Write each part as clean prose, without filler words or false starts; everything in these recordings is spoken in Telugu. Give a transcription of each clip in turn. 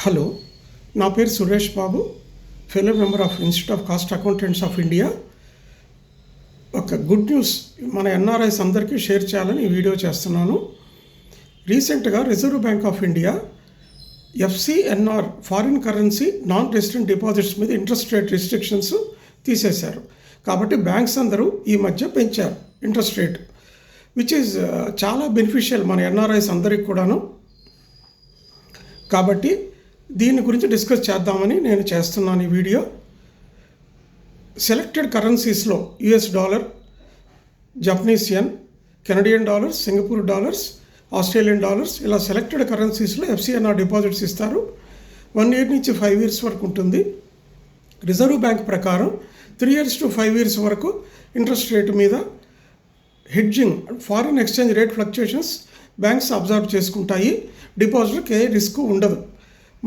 హలో, నా పేరు Suresh Babu, fellow member of Institute of Cost Accountants of India. ఒక గుడ్ న్యూస్ మన ఎన్ఆర్ఐస్ అందరికీ షేర్ చేయాలని ఈ వీడియో చేస్తున్నాను. రీసెంట్గా Reserve Bank of India FCNR foreign currency non resident deposits మీద ఇంట్రెస్ట్ రేట్ రిస్ట్రిక్షన్స్ తీసేశారు. కాబట్టి బ్యాంక్స్ అందరూ ఈ మధ్య పెంచారు ఇంట్రెస్ట్ రేట్, విచ్ ఈజ్ చాలా బెనిఫిషియల్ మన ఎన్ఆర్ఐస్ అందరికి కూడాను. కాబట్టి దీని గురించి డిస్కస్ చేద్దామని నేను చేస్తున్నాను ఈ వీడియో. సెలెక్టెడ్ కరెన్సీస్లో US dollar, Japanese yen, Canadian dollars, Singapore dollars, Australian dollars, ఇలా సెలెక్టెడ్ కరెన్సీస్లో ఎఫ్సిఎన్ఆర్ డిపాజిట్స్ ఇస్తారు. 1 year నుంచి 5 years వరకు ఉంటుంది. రిజర్వ్ బ్యాంక్ ప్రకారం 3 years to 5 years వరకు ఇంట్రెస్ట్ రేటు మీద hedging, foreign exchange rate fluctuations banks observe చేసుకుంటాయి. డిపాజిట్కి ఏ రిస్క్ ఉండదు.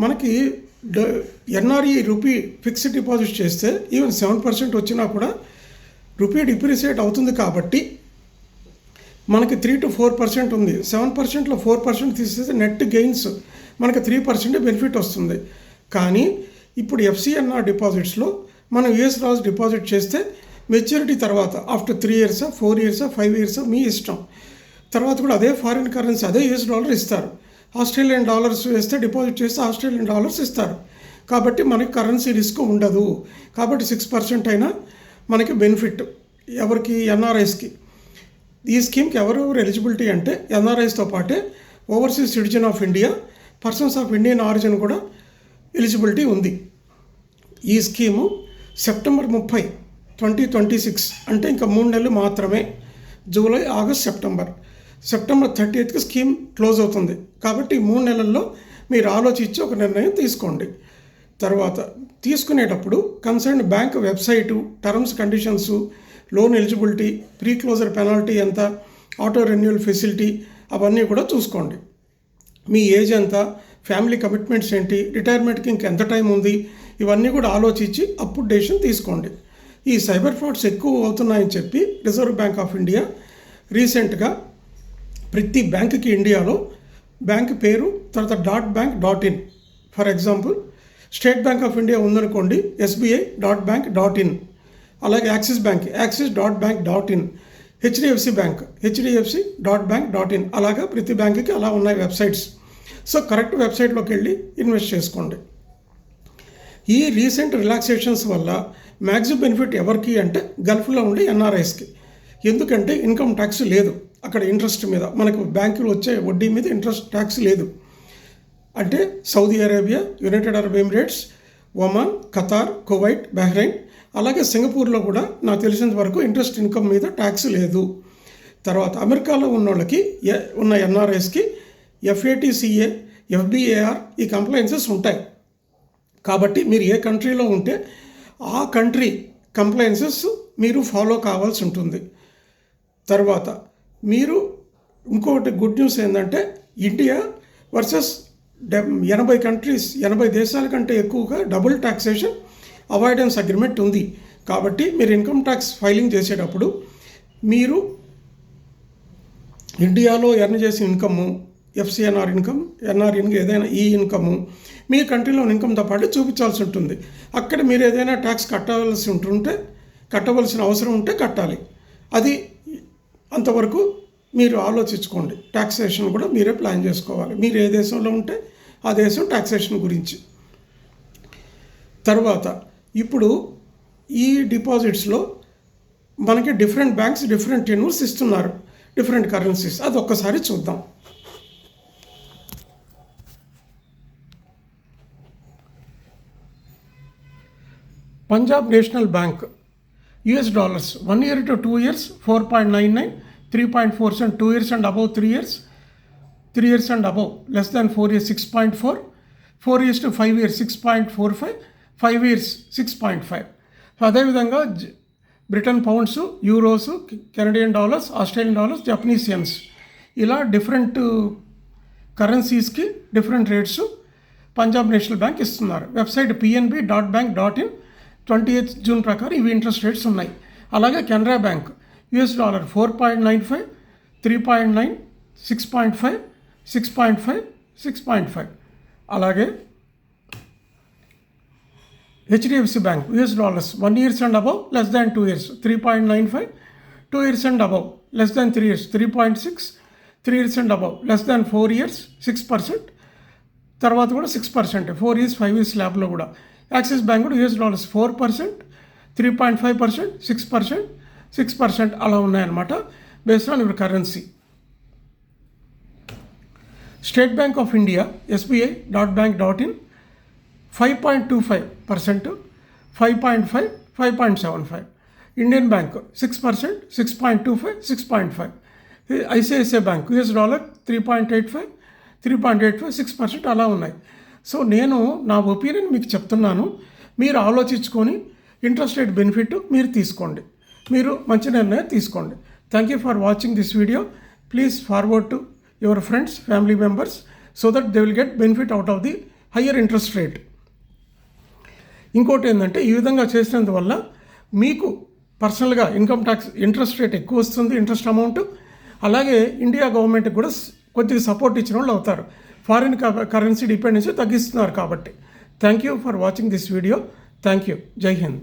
మనకి ఎన్ఆర్ఈ రూపీ ఫిక్స్డ్ డిపాజిట్ చేస్తే ఈవెన్ 7% వచ్చినా కూడా రూపీ డిప్రిసియేట్ అవుతుంది. కాబట్టి మనకి 3 to 4% ఉంది. 7%లో 4% తీసేస్తే నెట్ గెయిన్స్ మనకి 3% బెనిఫిట్ వస్తుంది. కానీ ఇప్పుడు ఎఫ్సిఎన్ఆర్ డిపాజిట్స్లో మనం యూఎస్ డాలర్స్ డిపాజిట్ చేస్తే మెచ్యూరిటీ తర్వాత ఆఫ్టర్ 3 years, 4 years, 5 years మీ ఇష్టం, తర్వాత కూడా అదే ఫారిన్ కరెన్సీ, అదే యూఎస్ డాలర్ ఇస్తారు. ఆస్ట్రేలియన్ డాలర్స్ వేస్తే డిపాజిట్ చేస్తే ఆస్ట్రేలియన్ డాలర్స్ ఇస్తారు. కాబట్టి మనకి కరెన్సీ రిస్క్ ఉండదు. కాబట్టి 6% అయినా మనకి బెనిఫిట్ ఎవరికి, ఎన్ఆర్ఐస్కి. ఈ స్కీమ్కి ఎవరెవరు ఎలిజిబిలిటీ అంటే ఎన్ఆర్ఐస్తో పాటే overseas citizen of India, persons of Indian origin కూడా ఎలిజిబిలిటీ ఉంది. ఈ స్కీము సెప్టెంబర్ 30, 2026 అంటే ఇంకా 3 నెలలు మాత్రమే. July, August, September 30th scheme close అవుతుంది. కాబట్టి 3 నెలల్లో మీరు ఆలోచించి ఒక నిర్ణయం తీసుకోండి. తర్వాత తీసుకునేటప్పుడు concern bank website, terms, conditions, loan eligibility, pre closure penalty ఎంత, ఆటో రెన్యూవల్ ఫెసిలిటీ అవన్నీ కూడా చూసుకోండి. మీ ఏజ్ ఎంత, ఫ్యామిలీ కమిట్మెంట్స్ ఏంటి, రిటైర్మెంట్కి ఇంకెంత టైం ఉంది, ఇవన్నీ కూడా ఆలోచించి అప్పుడు డెసిషన్ తీసుకోండి. ఈ సైబర్ ఫ్రాడ్స్ ఎక్కువ అవుతున్నాయని చెప్పి రిజర్వ్ బ్యాంక్ ఆఫ్ ఇండియా రీసెంట్గా ప్రతి బ్యాంకుకి ఇండియాలో బ్యాంక్ పేరు, తర్వాత .bank.in, for example state bank of India ఉందనుకోండి, SBI.bank.in, అలాగే axis bank axis.bank.in, HDFC bank HDFC.bank.in, అలాగా ప్రతి బ్యాంకుకి అలా ఉన్నాయి వెబ్సైట్స్. సో కరెక్ట్ వెబ్సైట్లోకి వెళ్ళి ఇన్వెస్ట్ చేసుకోండి. ఈ రీసెంట్ రిలాక్సేషన్స్ వల్ల మ్యాక్సిమం బెనిఫిట్ ఎవరికి అంటే గల్ఫ్లో ఉండే ఎన్ఆర్ఐస్కి. ఎందుకంటే ఇన్కమ్ ట్యాక్స్ లేదు అక్కడ, ఇంట్రెస్ట్ మీద మనకు బ్యాంకులు వచ్చే వడ్డీ మీద ఇంట్రెస్ట్ ట్యాక్స్ లేదు. అంటే Saudi Arabia, United Arab Emirates, Oman, Qatar, Kuwait, Bahrain, అలాగే సింగపూర్లో కూడా నాకు తెలిసినంత వరకు ఇంట్రెస్ట్ ఇన్కమ్ మీద ట్యాక్స్ లేదు. తర్వాత అమెరికాలో ఉన్నోళ్ళకి ఉన్న ఎన్ఆర్ఐస్కి FATCA, FBAR ఈ కంప్లైన్సెస్ ఉంటాయి. కాబట్టి మీరు ఏ కంట్రీలో ఉంటే ఆ కంట్రీ కంప్లైన్సెస్ మీరు ఫాలో కావాల్సి ఉంటుంది. తర్వాత మీరు ఇంకొకటి గుడ్ న్యూస్ ఏంటంటే ఇండియా వర్సెస్ 80 దేశాల కంటే ఎక్కువగా డబుల్ టాక్సేషన్ అవాయిడెన్స్ అగ్రిమెంట్ ఉంది. కాబట్టి మీరు ఇన్కమ్ ట్యాక్స్ ఫైలింగ్ చేసేటప్పుడు మీరు ఇండియాలో ఎర్న్ చేసిన ఇన్కము, ఎఫ్సిఎన్ఆర్ ఇన్కమ్, ఎన్ఆర్ ఇన్కమ్, ఏదైనా ఈ ఇన్కము మీ కంట్రీలోని ఇన్కమ్తో పాటు చూపించాల్సి ఉంటుంది. అక్కడ మీరు ఏదైనా ట్యాక్స్ కట్టవలసిన అవసరం ఉంటే కట్టాలి. అది అంతవరకు మీరు ఆలోచించుకోండి. ట్యాక్సేషన్ కూడా మీరే ప్లాన్ చేసుకోవాలి. మీరు ఏ దేశంలో ఉంటే ఆ దేశం ట్యాక్సేషన్ గురించి. తర్వాత ఇప్పుడు ఈ డిపాజిట్స్లో మనకి డిఫరెంట్ బ్యాంక్స్ డిఫరెంట్ టెన్యూర్స్ ఇస్తున్నారు, డిఫరెంట్ కరెన్సీస్. అది ఒక్కసారి చూద్దాం. Punjab National bank US dollars 1 year to 2 years 4.99, 3.4%, 2 years and above 3 years, 3 years and above less than 4 years 6.4, 4 years to 5 years 6.45, 5 years 6.5. అదేవిధంగా Britain pounds, euros, Canadian dollars, Australian dollars, Japanese yens, ఇలా డిఫరెంట్ కరెన్సీస్కి different rates Punjab National Bank ఇస్తున్నారు. వెబ్సైట్ PNB.bank.in 28th June ప్రకారం ఇవి ఇంట్రెస్ట్ రేట్స్ ఉన్నాయి. అలాగే కెనరా బ్యాంక్ యుఎస్ డాలర్ 4.95, 3.9, 6.5, 6.5, 6.5. అలాగే HDFC Bank, US dollars, 1 years and above, less than 2 years, 3.95, 2 years and above, less than 3 years, 3.6, 3 years and above, less than 4 years, 6%, తర్వాత కూడా 6%, 4 years, 5 years స్లాబ్లో కూడా. యాక్సిస్ బ్యాంక్ కూడా US dollars 4%, 3.5%, 6%, 6% అలా ఉన్నాయన్నమాట based on your currency. State bank of India, SBI.bank.in, 5.25%, 5.5, 5.75. Indian bank 6%, 6.25, 6.5. ICICI bank US dollar 3.85, 3.85, 6% అలా ఉన్నాయి. సో నేను నా ఒపీనియన్ మీకు చెప్తున్నాను, మీరు ఆలోచించుకొని ఇంట్రెస్ట్ రేట్ బెనిఫిట్ మీరు తీసుకోండి, మీరు మంచి నిర్ణయం తీసుకోండి. Thank you for watching this video. Please forward to your friends, family members, so that they will get benefit out of the higher interest rate. ఇంకోటి ఏంటంటే, ఈ విధంగా చేసినందువల్ల మీకు పర్సనల్గా ఇన్కమ్ ట్యాక్స్ ఇంట్రెస్ట్ రేట్ ఎక్కువ వస్తుంది, ఇంట్రెస్ట్ అమౌంట్. అలాగే ఇండియా గవర్నమెంట్కి కూడా కొద్దిగా సపోర్ట్ ఇచ్చిన వాళ్ళు అవుతారు. ఫారిన్ కరెన్సీ డిపెండెన్సీ తగ్గిస్తున్నారు కాబట్టి. Thank you for watching this video. Thank you. జై హింద్.